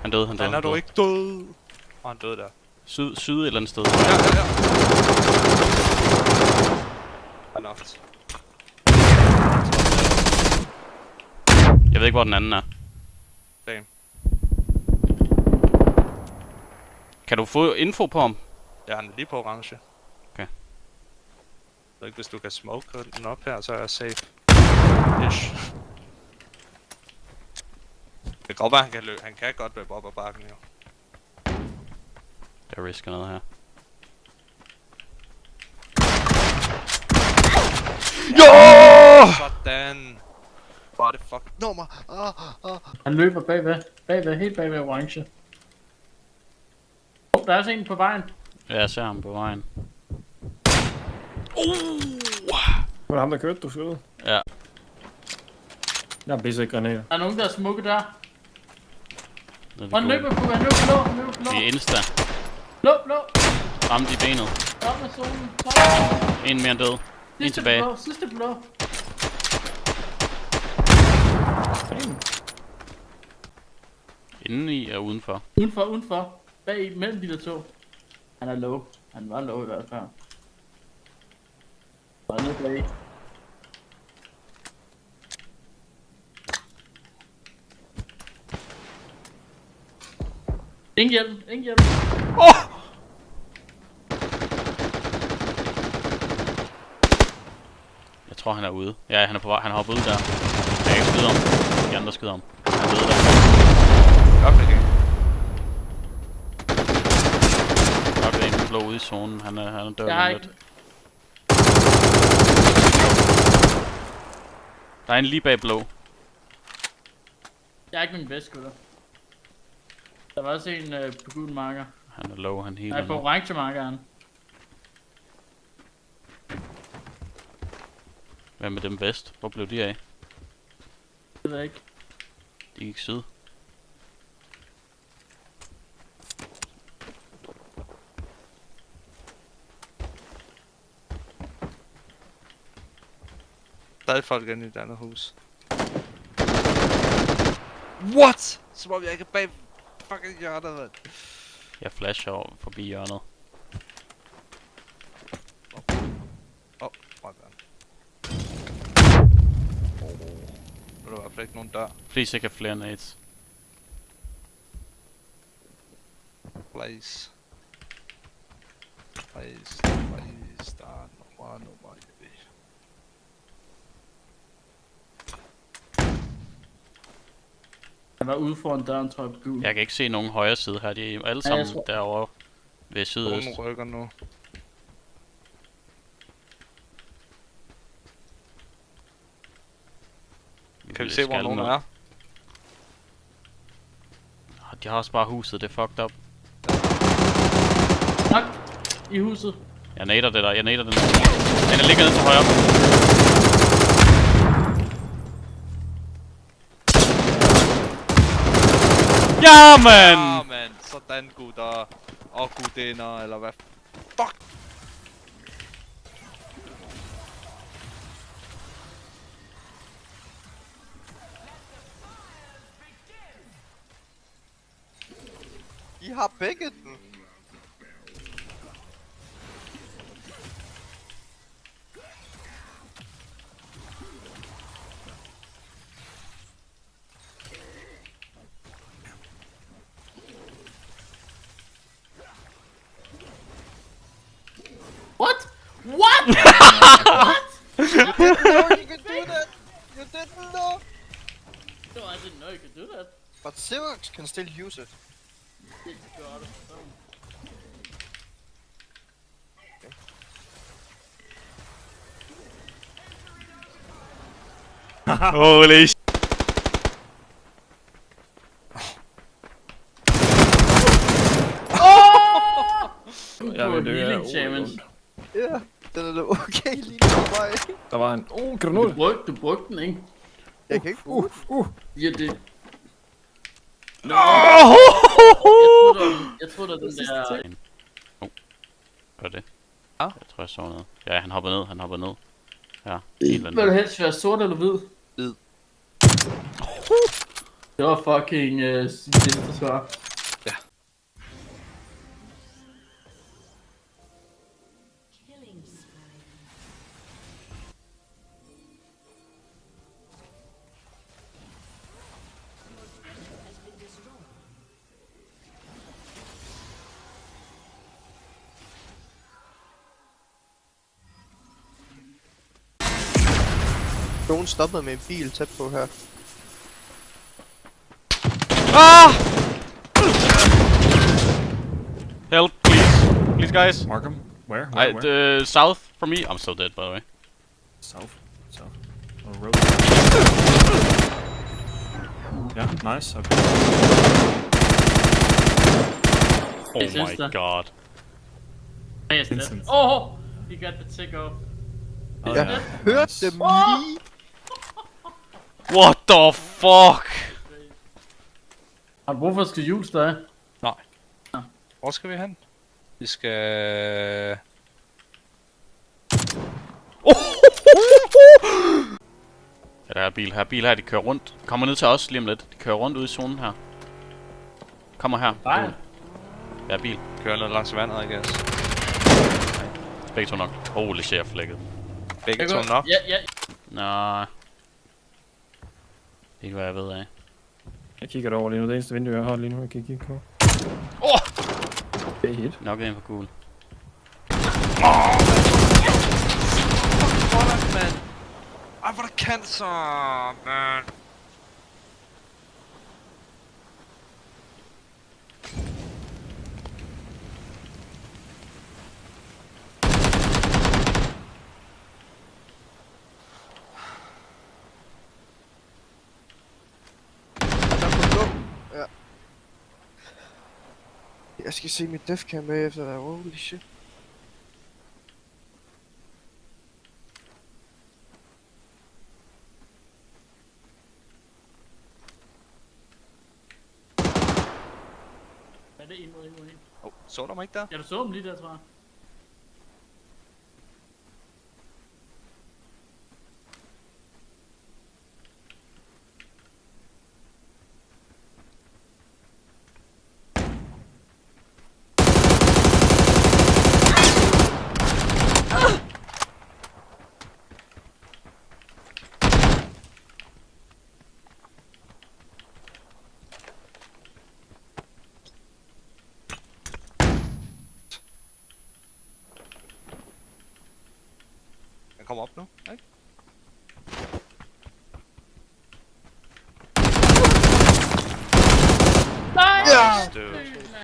Han døde, han døde. Han er dog ikke død. Og han døde der. Syd et eller andet sted. Ja. Han er oft. Jeg ved ikke, hvor den anden er. Damn. Kan du få info på ham? Ja, han er lige på orange. Okay. Så ikke, hvis du kan smoke den op her, så er jeg safe. Ish. Det kan godt være, han kan løbe. Han kan godt løbe op ad bakken, jo. Jeg risker noget her. Jo! Sådan. Hvor er det fuck nummer. Han løber bagved, helt bagved orange. Der er også en på vejen. Ja, jeg ser ham på vejen. Var det ham, der kørte, du skød? Ja. Jeg har bisse granater. Der er nogen, der er smukke der. Han Han løber på blå. Vi er insta. Blå. Ramt i benet. Op med solen. En mere død. En tilbage. Sidste blå. Inden i og udenfor. Udenfor. Bag mellem de der to. Han er low. Han var low i hvert fald. Og nede bag. Ingen hjælp. Jeg tror han er ude. Ja, han er på vej. Han hopper ud der. Jeg kan ikke skyde ham. De andre skyder ham. Han er ude der. Nok er en blå ude i zonen. Han er dør lidt. Der er en lige bag blå. Jeg er ikke min bedste skytter. Der var også en på gul marker. Han er low, han healer. Nej, på orange markeren. Hvad med dem bedst? Hvor blev de af? Det ved jeg ikke. De gik syd. Der er folk inde i det andet hus. What? Som om jeg ikke er bag fucking hjørnet, mand. Jeg flasher over forbi hjørnet. My bad. Der er i hvert fald ikke nogen dør. Please ikke have flere nades. Please. Der er nummer. Han var ude foran døren, tror jeg, på gul. Jeg kan ikke se nogen højre side her. De er alle sammen derovre ved sydøst. Nogen rykker nu. Kan vi se, hvor nogen er? De har også bare huset, det er fucked up. Nok i huset. Jeg nader det der, den. Den er ligger nede til højre. Ja, man! Ja, man. Sådan, gutter. Og gudinder, eller hvad? Fuck! I har begge den. What? What? You didn't know you could do that. You didn't know. No, I didn't know you could do that. But Xerox can still use it. Holy sh**. Jeg vil dø af challenge. Ja, den er okay lige for mig. Der var en... kan du nå det? Du brugte den, ikke? Jeg kan ikke Ja, det... Jeg troede, at den der... Hvad er det? Ja? Jeg tror, jeg så noget. Ja, han hopper ned. Ja, Vil du helst være sort eller hvid? Hvid. Det var fucking sidste svar. Ja. Nogen stoppede med en bil tæt på her. Ah! Help, please. Please, guys. Mark him. Where? The south from me. I'm so dead, by the way. South. On the road. Yeah, nice. Okay. Oh It's my instant. god. Yes, Instant. oh, he got the tick off. Oh, Jeg yeah. hørte Nice. dem lige. What the fuck? Har du brug for at skal jules dig? Nej. Hvor skal vi hen? Vi skal... Ja, der er bil her, de kører rundt. Kommer ned til os lige om lidt. De kører rundt ude i zonen her. Kommer her. Nej. Ja, bil. Kører ned langs vandet, I guess. Begge to nok. Holy shit, jeg flækket. Begge to nok. Ja. Nej. Ikke hvad jeg ved af. Jeg kigger derover lige nu. Det eneste vindue, jeg har lige nu, jeg kan kigge på. Åh! Det er hit. Nok en for cool. Fuck, man. Ej, hvor er der cancer, man. Der kunne gå. Ja. Jeg skal se mit defcam med efter der. Holy shit. Hvad er det? En. Så der mig ikke der? Ja, du så dem lige der, tror jeg. Jeg kommer op nu, ikke? Nej! Ja! Dude.